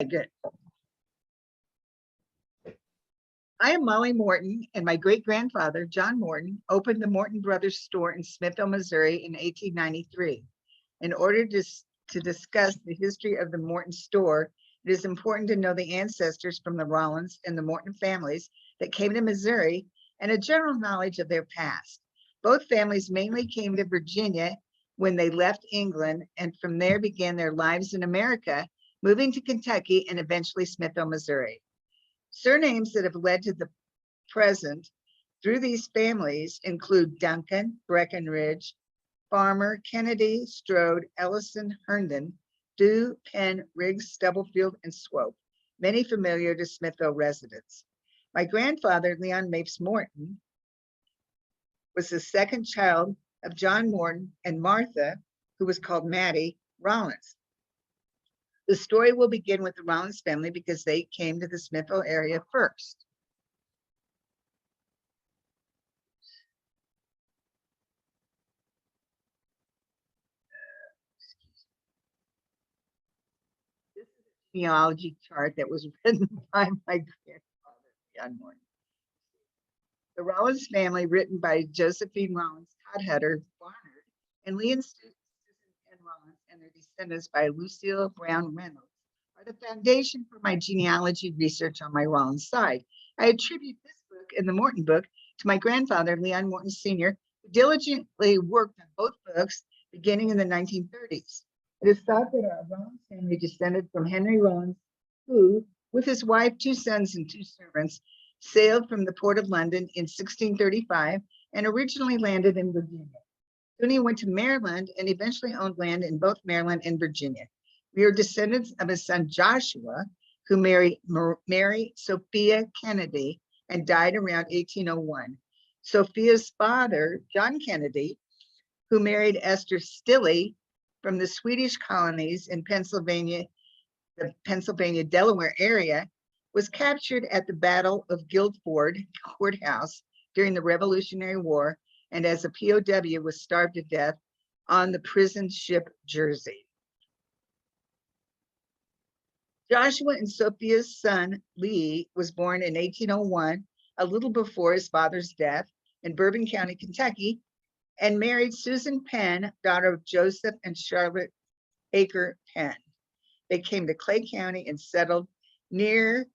Good. I am Mollie Morton, and my great-grandfather, John Morton, opened the Morton Brothers store in Smithville, Missouri in 1893. In order to discuss the history of the Morton store, it is important to know the ancestors from the Rollins and the Morton families that came to Missouri and a general knowledge of their past. Both families mainly came to Virginia when they left England, and from there began their lives in America, moving to Kentucky and eventually Smithville, Missouri. Surnames that have led to the present through these families include Duncan, Breckenridge, Farmer, Kennedy, Strode, Ellison, Herndon, Dew, Penn, Riggs, Stubblefield, and Swope, many familiar to Smithville residents. My grandfather, Leon Mapes Morton, was the second child of John Morton and Martha, who was called Mattie Rollins. The story will begin with the Rollins family because they came to the Smithville area first. This is a genealogy chart that was written by my grandfather, John Morton. The Rollins family, written by Josephine Rollins, Todd Hutter, Barnard, and Lee and Susan Penn Rollins, and their descendants by Lucille Brown Reynolds, are the foundation for my genealogy research on my Rollins side. I attribute this book and the Morton book to my grandfather, Leon Morton Sr., who diligently worked on both books beginning in the 1930s. It is thought that our Rollins family descended from Henry Rollins, who, with his wife, 2 sons, and 2 servants, sailed from the port of London in 1635 and originally landed in Virginia. Soon he went to Maryland and eventually owned land in both Maryland and Virginia. We are descendants of his son Joshua, who married Mary Sophia Kennedy and died around 1801. Sophia's father, John Kennedy, who married Esther Stilley from the Swedish colonies in Pennsylvania, the Pennsylvania-Delaware area, was captured at the Battle of Guilford Courthouse during the Revolutionary War, and as a POW was starved to death on the prison ship Jersey. Joshua and Sophia's son, Lee, was born in 1801, a little before his father's death, in Bourbon County, Kentucky, and married Susan Penn, daughter of Joseph and Charlotte Aker Penn. They came to Clay County and settled near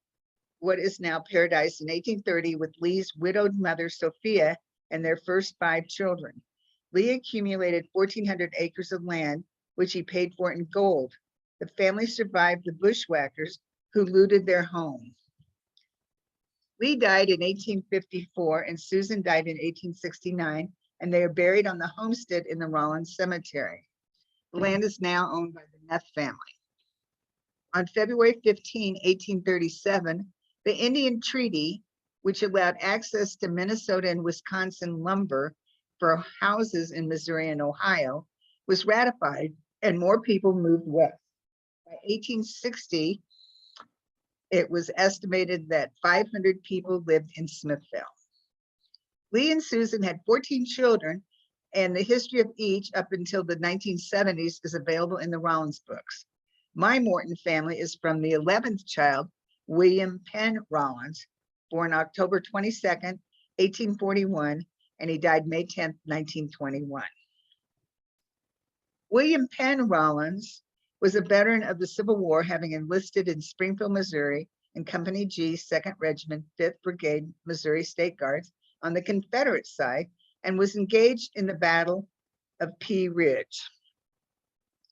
what is now Paradise in 1830 with Lee's widowed mother, Sophia, and their first 5 children. Lee accumulated 1,400 acres of land, which he paid for in gold. The family survived the bushwhackers who looted their home. Lee died in 1854 and Susan died in 1869, and they are buried on the homestead in the Rollins Cemetery. The land is now owned by the Neff family. On February 15, 1837, the Indian Treaty, which allowed access to Minnesota and Wisconsin lumber for houses in Missouri and Ohio, was ratified and more people moved west. By 1860, it was estimated that 500 people lived in Smithville. Lee and Susan had 14 children, and the history of each up until the 1970s is available in the Rollins books. My Morton family is from the 11th child, William Penn Rollins, born October 22nd, 1841, and he died May 10th, 1921. William Penn Rollins was a veteran of the Civil War, having enlisted in Springfield, Missouri, in Company G, 2nd Regiment, 5th Brigade, Missouri State Guards, on the Confederate side, and was engaged in the Battle of Pea Ridge.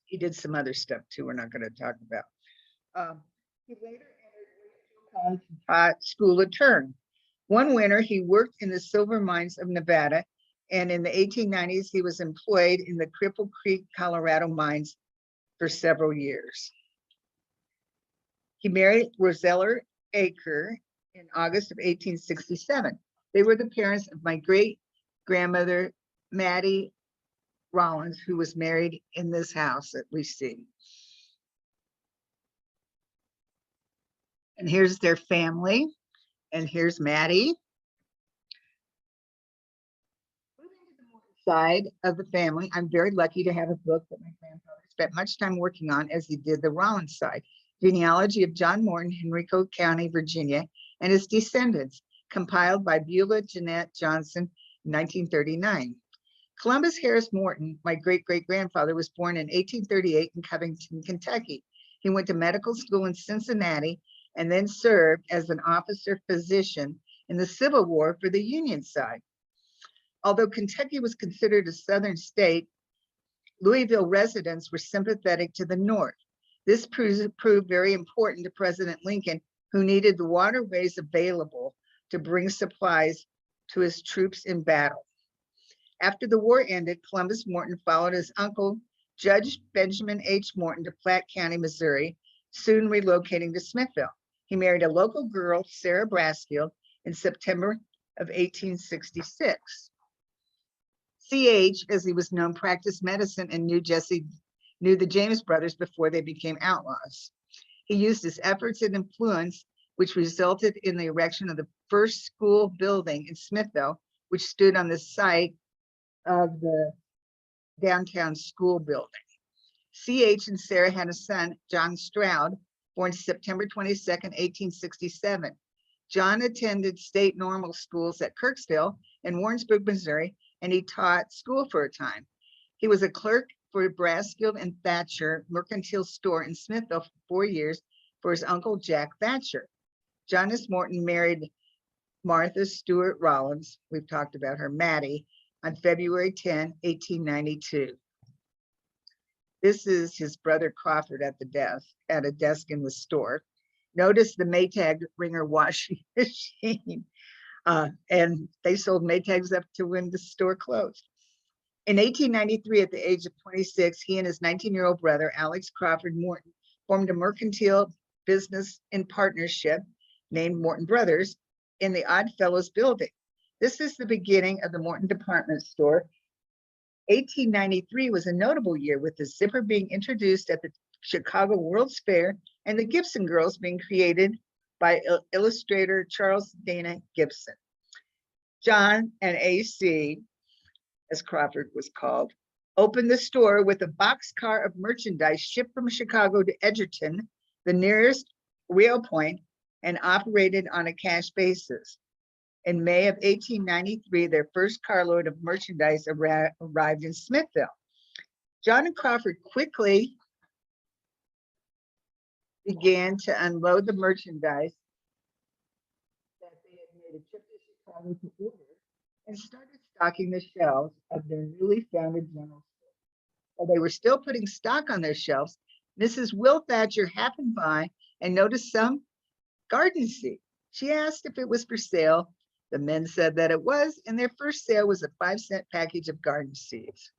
He did some other stuff too, we're not going to talk about. He later entered taught school at Turn. One winter, he worked in the silver mines of Nevada, and in the 1890s, he was employed in the Cripple Creek, Colorado mines for several years. He married Rosella Aker in August of 1867. They were the parents of my great-grandmother, Mattie Rollins, who was married in this house that we see. And here's their family. And here's Mattie. Moving to the Morton side of the family, I'm very lucky to have a book that my grandfather spent much time working on, as he did the Rollins side. Genealogy of John Morton, Henrico County, Virginia, and his descendants, compiled by Beulah Jeanette Johnson, 1939. Columbus Harris Morton, my great-great-grandfather, was born in 1838 in Covington, Kentucky. He went to medical school in Cincinnati and then served as an officer physician in the Civil War for the Union side. Although Kentucky was considered a southern state, Louisville residents were sympathetic to the North. This proved very important to President Lincoln, who needed the waterways available to bring supplies to his troops in battle. After the war ended, Columbus Morton followed his uncle, Judge Benjamin H. Morton, to Platte County, Missouri, soon relocating to Smithville. He married a local girl, Sarah Braskill, in September of 1866. C.H., as he was known, practiced medicine and knew the James brothers before they became outlaws. He used his efforts and influence, which resulted in the erection of the first school building in Smithville, which stood on the site of the downtown school building. C.H. and Sarah had a son, John Stroud, born September 22nd, 1867. John attended state normal schools at Kirksville in Warrensburg, Missouri, and he taught school for a time. He was a clerk for Braskill and Thatcher Mercantile store in Smithville for 4 years for his uncle, Jack Thatcher. John S. Morton married Martha Stewart Rollins, we've talked about her, Maddie, on February 10, 1892. This is his brother Crawford at a desk in the store. Notice the Maytag Ringer washing machine. And they sold Maytags up to when the store closed. In 1893, at the age of 26, he and his 19-year-old brother, Alex Crawford Morton, formed a mercantile business in partnership named Morton Brothers in the Odd Fellows building. This is the beginning of the Morton department store. 1893 was a notable year, with the zipper being introduced at the Chicago World's Fair and the Gibson Girls being created by illustrator Charles Dana Gibson. John and AC, as Crawford was called, opened the store with a boxcar of merchandise shipped from Chicago to Edgerton, the nearest rail point, and operated on a cash basis. In May of 1893, their first carload of merchandise arrived in Smithville. John and Crawford quickly began to unload the merchandise that they had made a trip to Chicago to order and started stocking the shelves of their newly founded general store. While they were still putting stock on their shelves, Mrs. Will Thatcher happened by and noticed some garden seed. She asked if it was for sale. The men said that it was, and their first sale was a 5-cent package of garden seeds.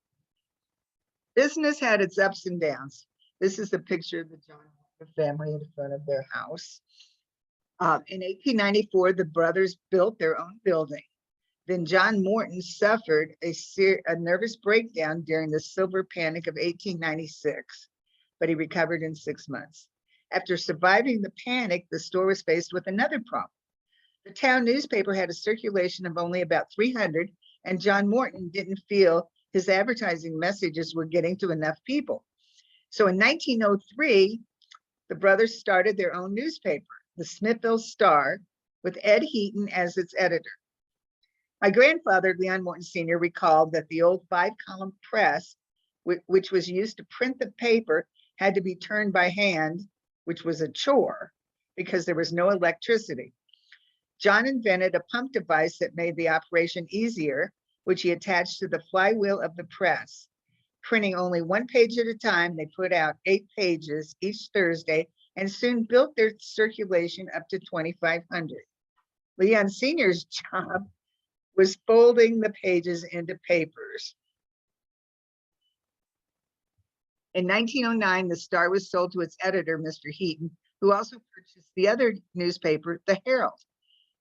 Business had its ups and downs. This is the picture of the John Morton family in front of their house. In 1894, the brothers built their own building. Then John Morton suffered a nervous breakdown during the silver panic of 1896, but he recovered in 6 months. After surviving the panic, the store was faced with another problem. The town newspaper had a circulation of only about 300, and John Morton didn't feel his advertising messages were getting to enough people. So in 1903, the brothers started their own newspaper, the Smithville Star, with Ed Heaton as its editor. My grandfather, Leon Morton Sr., recalled that the old 5-column press, which was used to print the paper, had to be turned by hand, which was a chore because there was no electricity. John invented a pump device that made the operation easier, which he attached to the flywheel of the press. Printing only 1 page at a time, they put out 8 pages each Thursday and soon built their circulation up to 2,500. Leon Sr.'s job was folding the pages into papers. In 1909, the Star was sold to its editor, Mr. Heaton, who also purchased the other newspaper, the Herald.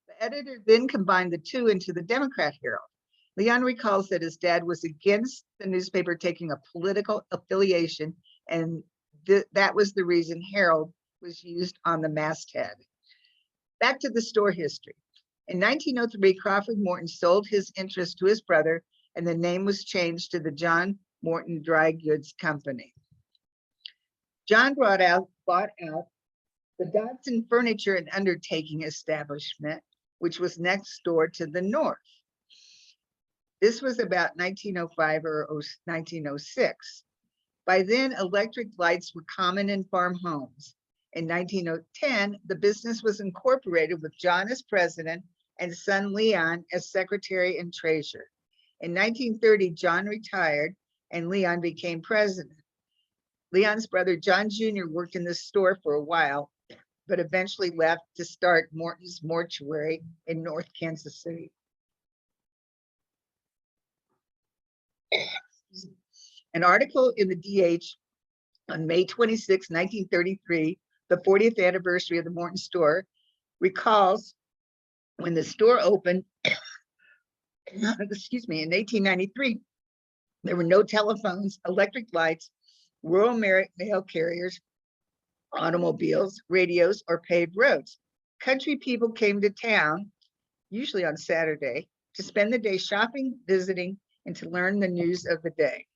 The editor then combined the two into the Democrat Herald. Leon recalls that his dad was against the newspaper taking a political affiliation, and that was the reason Herald was used on the masthead. Back to the store history. In 1903, Crawford Morton sold his interest to his brother, and the name was changed to the John Morton Dry Goods Company. John bought out The Dodson Furniture and Undertaking establishment, which was next door to the north. This was about 1905 or 1906. By then, electric lights were common in farm homes. In 1910, the business was incorporated with John as president and son Leon as secretary and treasurer. In 1930, John retired and Leon became president. Leon's brother, John Jr., worked in the store for a while, but eventually left to start Morton's Mortuary in North Kansas City. An article in the DH on May 26, 1933, the 40th anniversary of the Morton store, recalls when the store opened, excuse me, in 1893, there were no telephones, electric lights, rural mail carriers, automobiles, radios, or paved roads. Country people came to town, usually on Saturday, to spend the day shopping, visiting, and to learn the news of the day.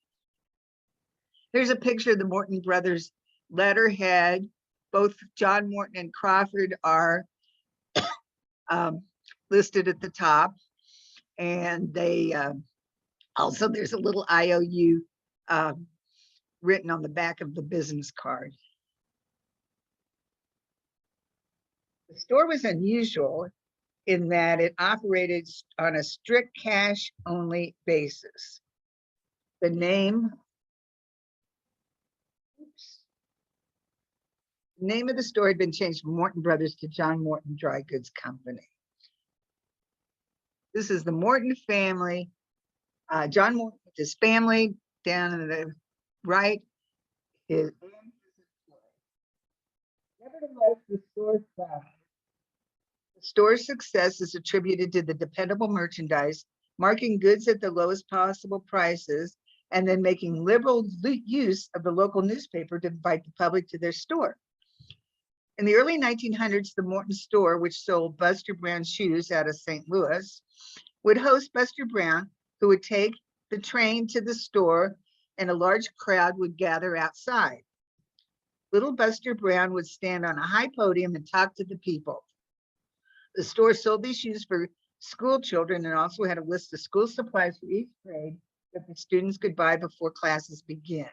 Here's a picture of the Morton brothers letterhead. Both John Morton and Crawford are listed at the top. And they also, there's a little IOU written on the back of the business card. The store was unusual in that it operated on a strict cash only basis. The name of the store had been changed from Morton Brothers to John Morton Dry Goods Company. This is the Morton family. John Morton with his family down in the right. Nevertheless, the store's success is attributed to the dependable merchandise, marking goods at the lowest possible prices, and then making liberal use of the local newspaper to invite the public to their store. In the early 1900s, the Morton store, which sold Buster Brown shoes out of St. Louis, would host Buster Brown, who would take the train to the store, and a large crowd would gather outside. Little Buster Brown would stand on a high podium and talk to the people. The store sold these shoes for school children and also had a list of school supplies for each grade that the students could buy before classes began.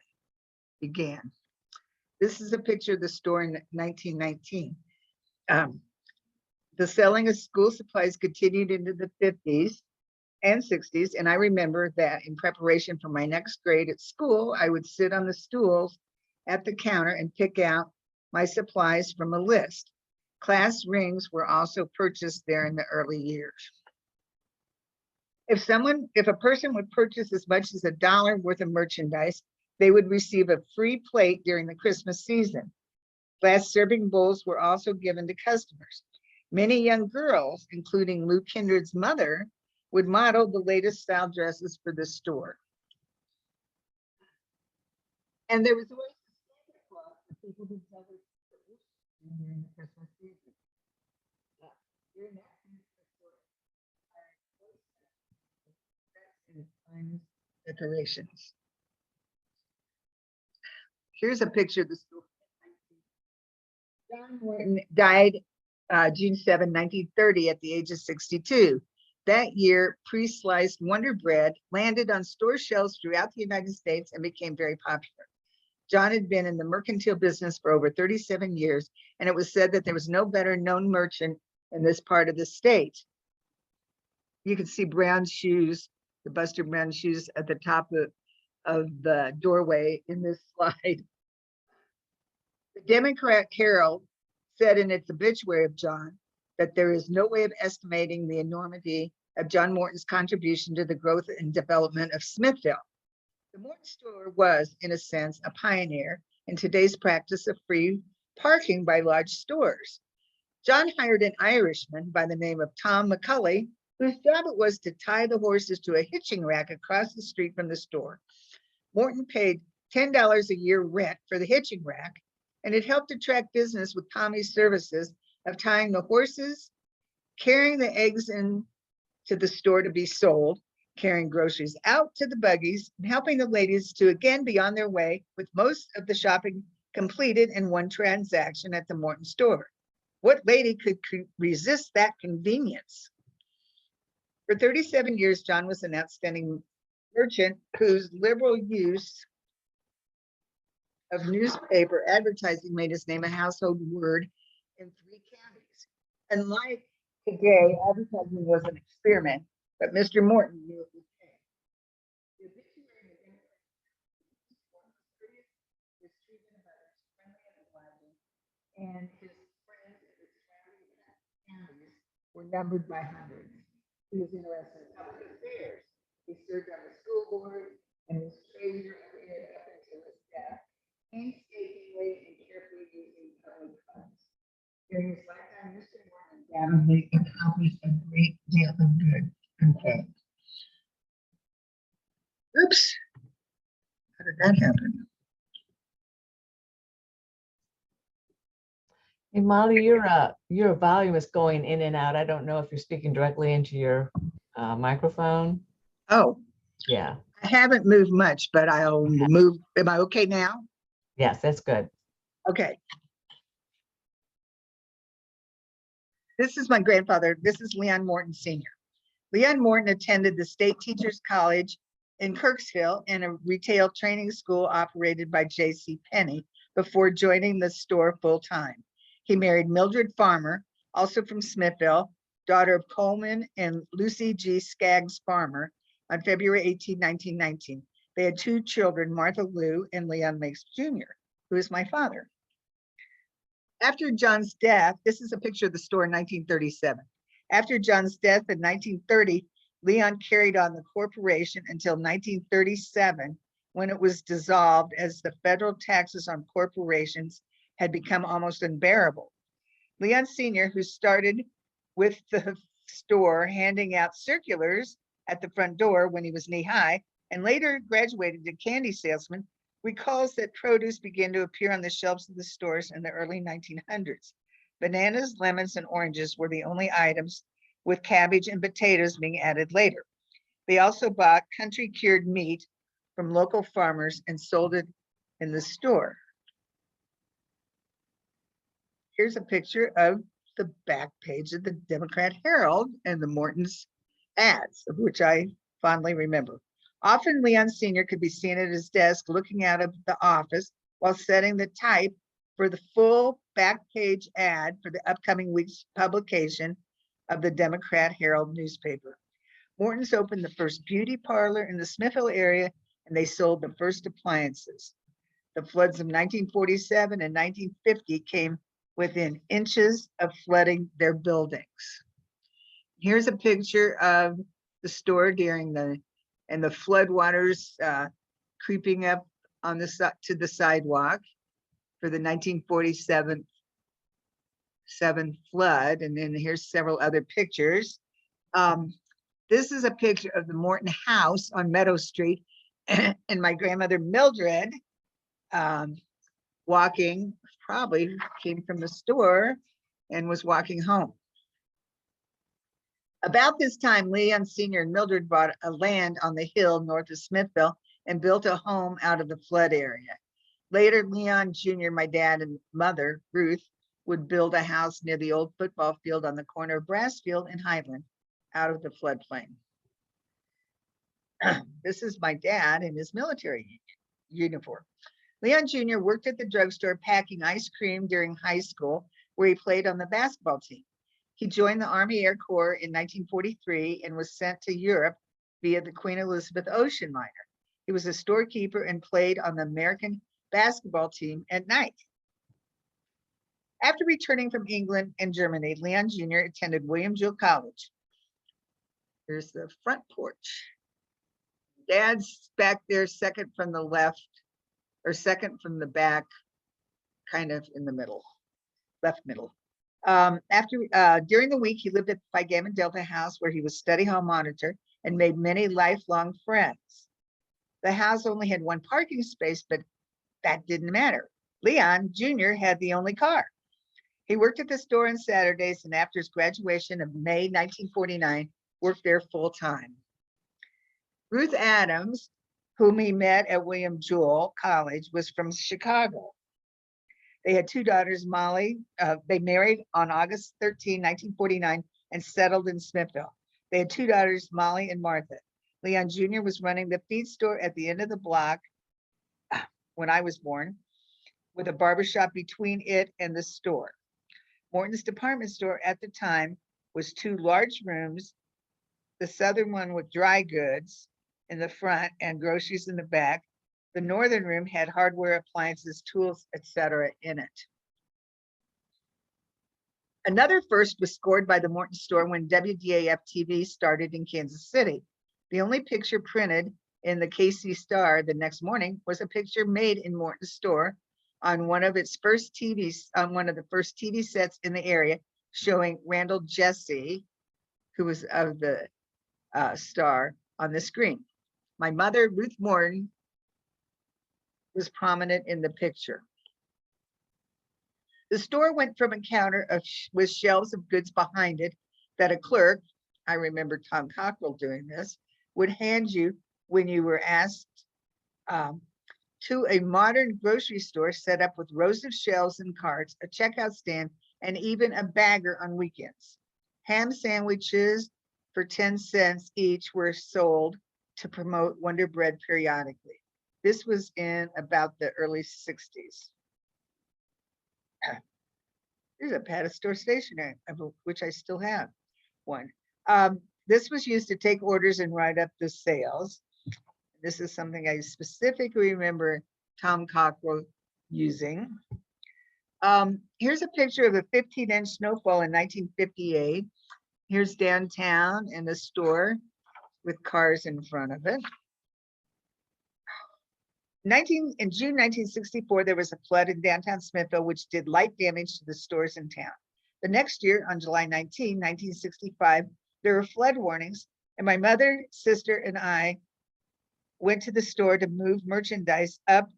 This is a picture of the store in 1919. The selling of school supplies continued into the 50s and 60s. And I remember that in preparation for my next grade at school, I would sit on the stools at the counter and pick out my supplies from a list. Class rings were also purchased there in the early years. If a person would purchase as much as $1 worth of merchandise, they would receive a free plate during the Christmas season. Glass serving bowls were also given to customers. Many young girls, including Lou Kindred's mother, would model the latest style dresses for the store. And there was always a Santa Claus for people who tell their stories during the Christmas season. During that decorations. Here's a picture of the store. John Morton died June 7, 1930 at the age of 62. That year, pre-sliced Wonder Bread landed on store shelves throughout the United States and became very popular. John had been in the mercantile business for over 37 years, and it was said that there was no better known merchant in this part of the state. You can see Brown shoes, the Buster Brown shoes at the top of the doorway in this slide. The Democrat Herald said in its obituary of John that there is no way of estimating the enormity of John Morton's contribution to the growth and development of Smithville. The Morton store was, in a sense, a pioneer in today's practice of free parking by large stores. John hired an Irishman by the name of Tom McCulley, whose job it was to tie the horses to a hitching rack across the street from the store. Morton paid $10 a year rent for the hitching rack, and it helped attract business with Tommy's services of tying the horses, carrying the eggs in to the store to be sold, carrying groceries out to the buggies, and helping the ladies to again be on their way with most of the shopping completed in one transaction at the Morton store. What lady could resist that convenience? For 37 years, John was an outstanding merchant whose liberal use of newspaper advertising made his name a household word in 3 counties. Unlike today, advertising was an experiment, but Mr. Morton knew it was pay. The obituary in the his treatment of others, friendly and obliging, and his friends in the surrounding counties were numbered by hundreds. He was interested in public affairs. He served on the school board and was treasurer of it up until his death, painstakingly and carefully using public funds. During his lifetime, Mr. Morton undoubtedly accomplished a great deal of good. Okay. Oops. How did that happen? Hey, Molly, your volume is going in and out. I don't know if you're speaking directly into your microphone. Oh, Yeah. I haven't moved much, but I'll move. Am I okay now? Yes, that's good. Okay. This is my grandfather. This is Leon Morton Sr. Leon Morton attended the State Teachers College in Kirksville and a retail training school operated by J.C. Penney before joining the store full-time. He married Mildred Farmer, also from Smithville, daughter of Coleman and Lucy G. Skaggs Farmer, on February 18, 1919. They had 2 children, Martha Lou and Leon Makes Jr., who is my father. After John's death, this is a picture of the store in 1937. After John's death in 1930, Leon carried on the corporation until 1937, when it was dissolved as the federal taxes on corporations had become almost unbearable. Leon Sr., who started with the store handing out circulars at the front door when he was knee-high, and later graduated to candy salesman, recalls that produce began to appear on the shelves of the stores in the early 1900s. Bananas, lemons, and oranges were the only items, with cabbage and potatoes being added later. They also bought country cured meat from local farmers and sold it in the store. Here's a picture of the back page of the Democrat Herald and the Morton's ads, of which I fondly remember. Often Leon Sr. could be seen at his desk looking out of the office while setting the type for the full back page ad for the upcoming week's publication of the Democrat Herald newspaper. Morton's opened the first beauty parlor in the Smithville area, and they sold the first appliances. The floods of 1947 and 1950 came within inches of flooding their buildings. Here's a picture of the store during the floodwaters creeping up on the to the sidewalk for the 1947 flood. And then here's several other pictures. This is a picture of the Morton house on Meadow Street, and my grandmother Mildred walking, probably came from the store and was walking home. About this time, Leon Sr. and Mildred bought a land on the hill north of Smithville and built a home out of the flood area. Later, Leon Jr., my dad and mother, Ruth, would build a house near the old football field on the corner of Brassfield and Highland out of the floodplain. This is my dad in his military uniform. Leon Jr. worked at the drugstore packing ice cream during high school, where he played on the basketball team. He joined the Army Air Corps in 1943 and was sent to Europe via the Queen Elizabeth ocean liner. He was a storekeeper and played on the American basketball team at night. After returning from England and Germany, Leon Jr. attended William Jewell College. Here's the front porch. Dad's back there, second from the left, or second from the back, kind of in the middle, left middle. During the week, he lived at the Phi Gamma Delta house, where he was study hall monitor and made many lifelong friends. The house only had one parking space, but that didn't matter. Leon Jr. had the only car. He worked at the store on Saturdays, and after his graduation of May 1949, worked there full time. Ruth Adams, whom he met at William Jewell College, was from Chicago. They had two daughters, Mollie. They married on August 13, 1949, and settled in Smithville. They had two daughters, Mollie and Martha. Leon Jr. was running the feed store at the end of the block when I was born, with a barbershop between it and the store. Morton's department store at the time was two large rooms, the southern one with dry goods in the front and groceries in the back. The northern room had hardware, appliances, tools, etc. in it. Another first was scored by the Morton store when WDAF TV started in Kansas City. The only picture printed in the KC Star the next morning was a picture made in Morton's store on one of the first TV sets in the area, showing Randall Jesse, who was of the Star, on the screen. My mother, Ruth Morton, was prominent in the picture. The store went from a counter with shelves of goods behind it that a clerk, I remember Tom Cockrell doing this, would hand you when you were asked, to a modern grocery store set up with rows of shelves and carts, a checkout stand, and even a bagger on weekends. Ham sandwiches for 10 cents each were sold to promote Wonder Bread periodically. This was in about the early 60s. There's a Pat store stationery, of which I still have one. This was used to take orders and write up the sales. This is something I specifically remember Tom Cockrell using. Here's a picture of a 15-inch snowfall in 1958. Here's downtown and the store with cars in front of it. In June 1964, there was a flood in downtown Smithville, which did light damage to the stores in town. The next year, on July 19, 1965, there were flood warnings, and my mother, sister, and I went to the store to move merchandise up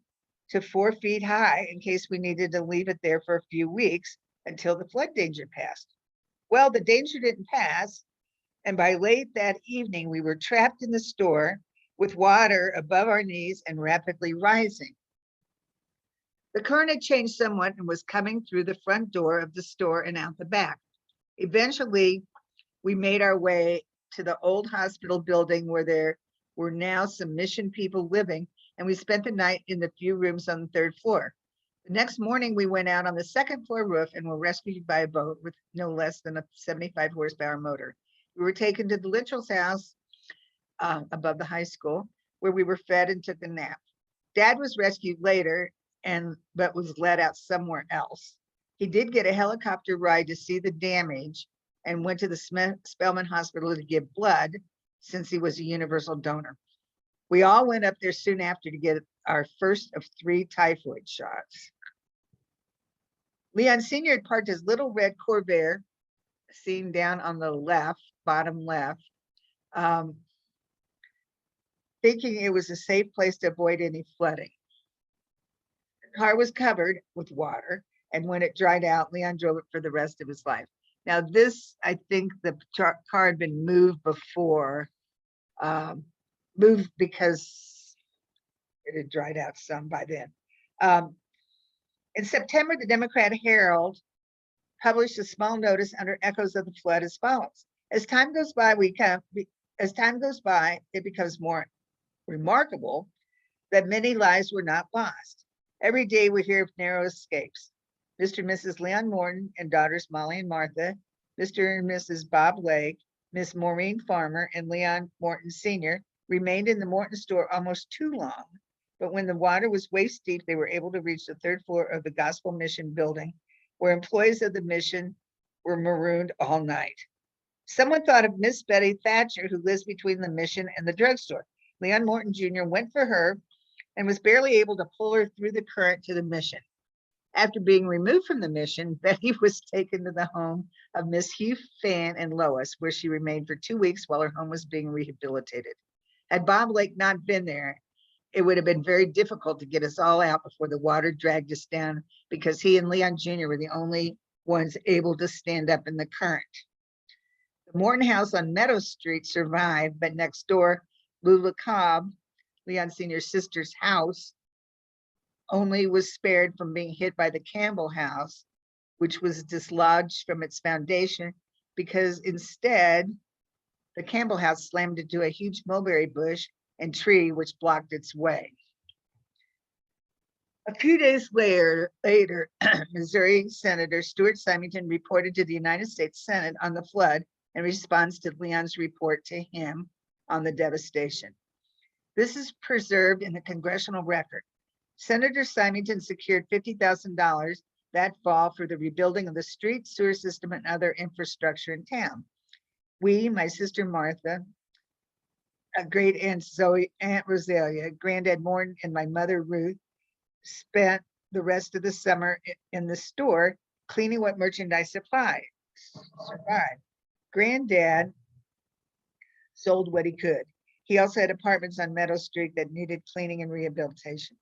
to 4 feet high in case we needed to leave it there for a few weeks until the flood danger passed. Well, the danger didn't pass, and by late that evening, we were trapped in the store with water above our knees and rapidly rising. The current had changed somewhat and was coming through the front door of the store and out the back. Eventually, we made our way to the old hospital building where there were now some mission people living, and we spent the night in the few rooms on the 3rd floor. The next morning, we went out on the 2nd floor roof and were rescued by a boat with no less than a 75 horsepower motor. We were taken to the Littrell's house above the high school, where we were fed and took a nap. Dad was rescued later, but was let out somewhere else. He did get a helicopter ride to see the damage and went to the Spelman Hospital to give blood, since he was a universal donor. We all went up there soon after to get our first of 3 typhoid shots. Leon Sr. had parked his little red Corvair, seen down on the left, bottom left, thinking it was a safe place to avoid any flooding. The car was covered with water, and when it dried out, Leon drove it for the rest of his life. Now this, I think the car had been moved before, moved because it had dried out some by then. In September, the Democrat Herald published a small notice under echoes of the flood as follows. As time goes by, it becomes more remarkable that many lives were not lost. Every day we hear of narrow escapes. Mr. and Mrs. Leon Morton and daughters Mollie and Martha, Mr. and Mrs. Bob Lake, Miss Maureen Farmer, and Leon Morton Sr. remained in the Morton store almost too long, but when the water was waist deep, they were able to reach the 3rd floor of the Gospel Mission building, where employees of the mission were marooned all night. Someone thought of Miss Betty Thatcher, who lives between the mission and the drugstore. Leon Morton Jr. went for her and was barely able to pull her through the current to the mission. After being removed from the mission, Betty was taken to the home of Miss Hugh Fan and Lois, where she remained for 2 weeks while her home was being rehabilitated. Had Bob Lake not been there, it would have been very difficult to get us all out before the water dragged us down, because he and Leon Jr. were the only ones able to stand up in the current. The Morton house on Meadow Street survived, but next door, Lula Cobb, Leon Sr.'s sister's house, only was spared from being hit by the Campbell house, which was dislodged from its foundation because instead the Campbell house slammed into a huge mulberry bush and tree which blocked its way. A few days later, Missouri Senator Stuart Symington reported to the United States Senate on the flood in response to Leon's report to him on the devastation. This is preserved in the congressional record. Senator Symington secured $50,000 that fall for the rebuilding of the street, sewer system, and other infrastructure in town. We, my sister Martha, a great aunt Zoe, Aunt Rosalia, granddad Morton, and my mother Ruth spent the rest of the summer in the store cleaning what merchandise survived. Granddad sold what he could. He also had apartments on Meadow Street that needed cleaning and rehabilitation.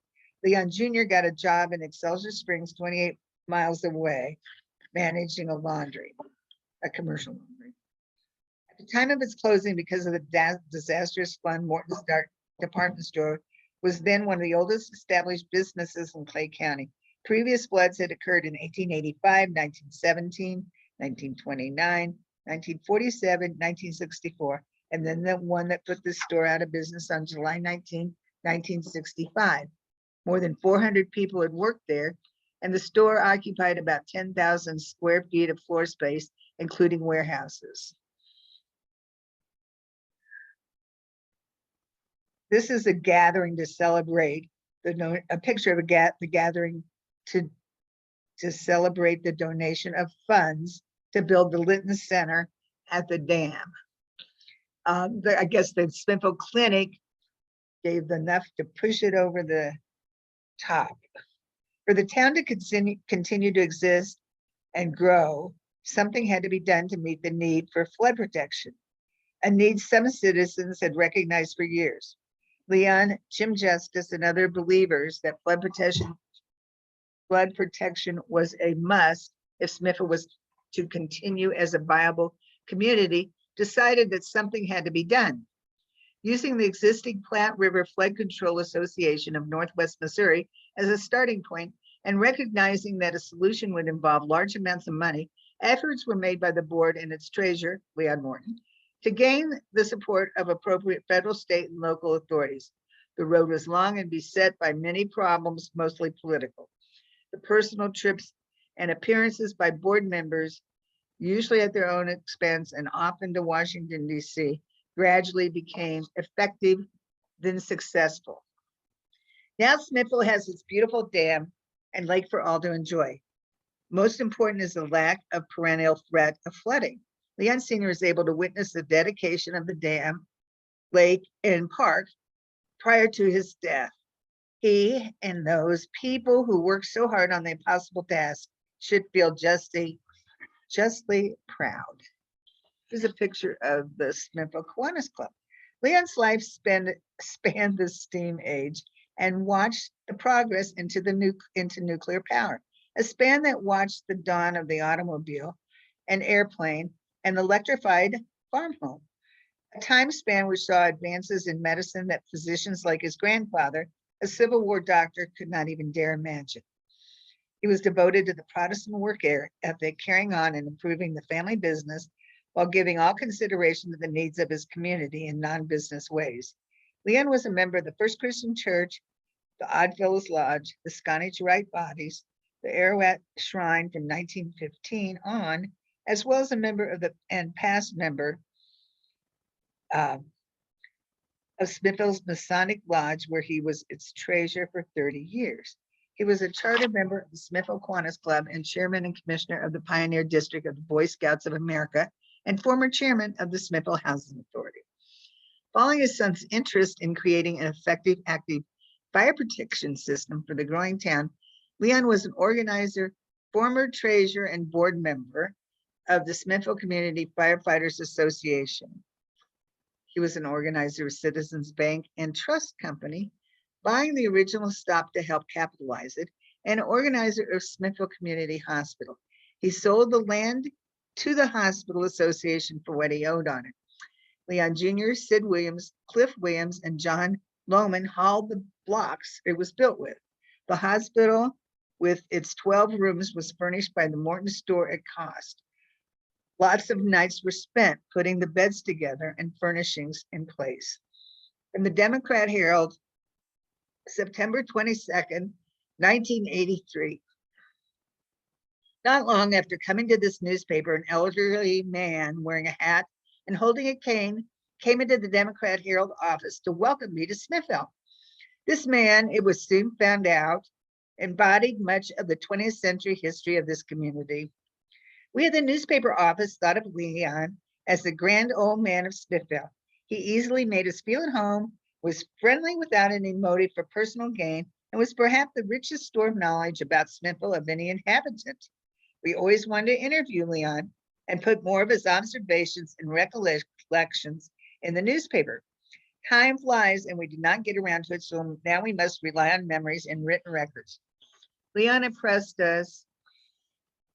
Leon Jr. got a job in Excelsior Springs, 28 miles away, managing a laundry, a commercial laundry. At the time of its closing, because of the disastrous flood, Morton's department store was then one of the oldest established businesses in Clay County. Previous floods had occurred in 1885, 1917, 1929, 1947, 1964, and then the one that put the store out of business on July 19, 1965. More than 400 people had worked there, and the store occupied about 10,000 square feet of floor space, including warehouses. This is a gathering to celebrate a picture of the gathering to celebrate the donation of funds to build the Linton Center at the dam. I guess the Smithville Clinic gave enough to push it over the top. For the town to continue to exist and grow, something had to be done to meet the need for flood protection, a need some citizens had recognized for years. Leon, Jim Justice, and other believers that flood protection was a must if Smithville was to continue as a viable community, decided that something had to be done. Using the existing Platte River Flood Control Association of Northwest Missouri as a starting point and recognizing that a solution would involve large amounts of money, efforts were made by the board and its treasurer, Leon Morton, to gain the support of appropriate federal, state, and local authorities. The road was long and beset by many problems, mostly political. The personal trips and appearances by board members, usually at their own expense and often to Washington, D.C., gradually became effective, then successful. Now Smithville has its beautiful dam and lake for all to enjoy. Most important is the lack of perennial threat of flooding. Leon Sr. is able to witness the dedication of the dam, lake, and park prior to his death. He and those people who work so hard on the impossible task should feel justly proud. Here's a picture of the Smithville Kiwanis Club. Leon's life spanned the steam age and watched the progress into nuclear power, a span that watched the dawn of the automobile and airplane and electrified farm home, a time span which saw advances in medicine that physicians like his grandfather, a Civil War doctor, could not even dare imagine. He was devoted to the Protestant work ethic, carrying on and improving the family business while giving all consideration to the needs of his community in non-business ways. Leon was a member of the First Christian Church, the Oddfellows Lodge, the Scottish Rite Bodies, the Arawat Shrine from 1915 on, as well as a member of and past member of Smithville's Masonic Lodge, where he was its treasurer for 30 years. He was a charter member of the Smithville Kiwanis Club and chairman and commissioner of the Pioneer District of the Boy Scouts of America and former chairman of the Smithville Housing Authority. Following his son's interest in creating an effective, active fire protection system for the growing town, Leon was an organizer, former treasurer, and board member of the Smithville Community Firefighters Association. He was an organizer of Citizens Bank and Trust Company, buying the original stock to help capitalize it, and an organizer of Smithville Community Hospital. He sold the land to the Hospital Association for what he owed on it. Leon Jr., Sid Williams, Cliff Williams, and John Lohman hauled the blocks it was built with. The hospital, with its 12 rooms, was furnished by the Morton store at cost. Lots of nights were spent putting the beds together and furnishings in place. In the Democrat Herald, September 22nd, 1983. Not long after coming to this newspaper, an elderly man wearing a hat and holding a cane came into the Democrat Herald office to welcome me to Smithville. This man, it was soon found out, embodied much of the 20th century history of this community. We at the newspaper office thought of Leon as the grand old man of Smithville. He easily made us feel at home, was friendly without any motive for personal gain, and was perhaps the richest store of knowledge about Smithville of any inhabitant. We always wanted to interview Leon and put more of his observations and recollections in the newspaper. Time flies and we did not get around to it, so now we must rely on memories and written records. Leon impressed us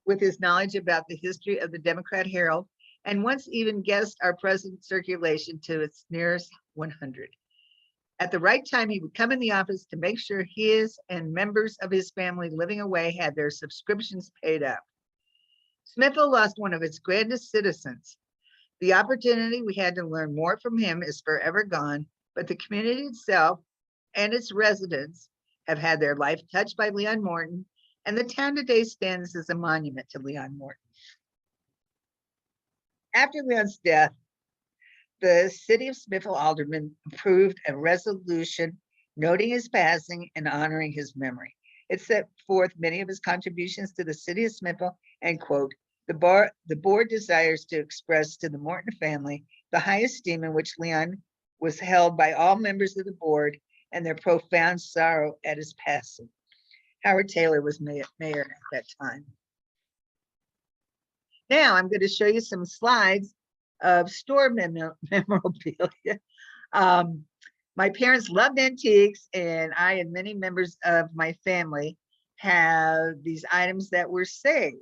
with his knowledge about the history of the Democrat Herald and once even guessed our present circulation to its nearest 100. At the right time, he would come in the office to make sure his and members of his family living away had their subscriptions paid up. Smithville lost one of its grandest citizens. The opportunity we had to learn more from him is forever gone, but the community itself and its residents have had their life touched by Leon Morton, and the town today stands as a monument to Leon Morton. After Leon's death, the city of Smithville aldermen approved a resolution noting his passing and honoring his memory. It set forth many of his contributions to the city of Smithville and quote, the board desires to express to the Morton family the high esteem in which Leon was held by all members of the board and their profound sorrow at his passing. Howard Taylor was mayor at that time. Now I'm going to show you some slides of store memorabilia. My parents loved antiques, and I and many members of my family have these items that were saved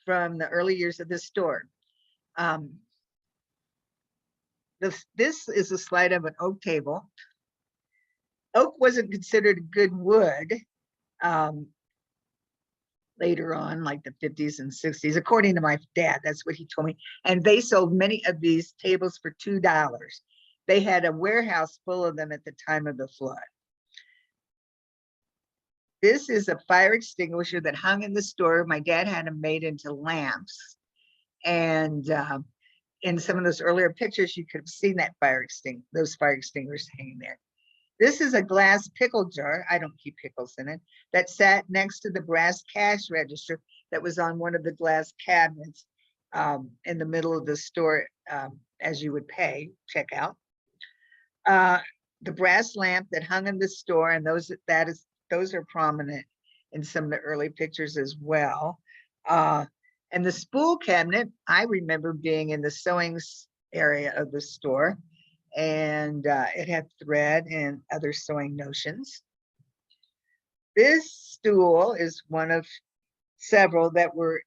from the early years of the store. This is a slide of an oak table. Oak wasn't considered a good wood later on, like the 50s and 60s, according to my dad. That's what he told me. And they sold many of these tables for $2. They had a warehouse full of them at the time of the flood. This is a fire extinguisher that hung in the store. My dad had them made into lamps. And in some of those earlier pictures, you could have seen that those fire extinguishers hanging there. This is a glass pickle jar. I don't keep pickles in it. That sat next to the brass cash register that was on one of the glass cabinets in the middle of the store as you would check out. The brass lamp that hung in the store, and those are prominent in some of the early pictures as well. And the spool cabinet, I remember being in the sewing area of the store, and it had thread and other sewing notions. This stool is one of several that were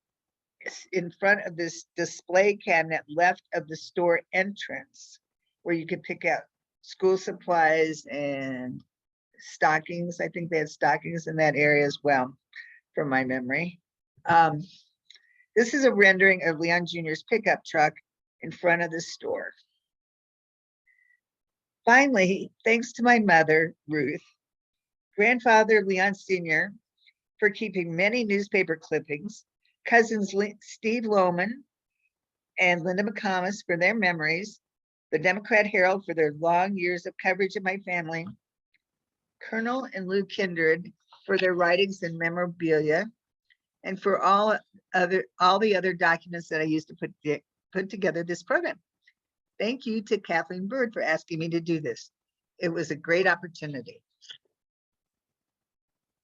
in front of this display cabinet left of the store entrance, where you could pick out school supplies and stockings. I think they had stockings in that area as well, from my memory. This is a rendering of Leon Jr.'s pickup truck in front of the store. Finally, thanks to my mother, Ruth, grandfather Leon Sr. for keeping many newspaper clippings, cousins Steve Lohman and Linda McComas for their memories, the Democrat Herald for their long years of coverage of my family, Colonel and Lou Kindred for their writings and memorabilia, and for all the other documents that I used to put together this program. Thank you to Kathleen Bird for asking me to do this. It was a great opportunity.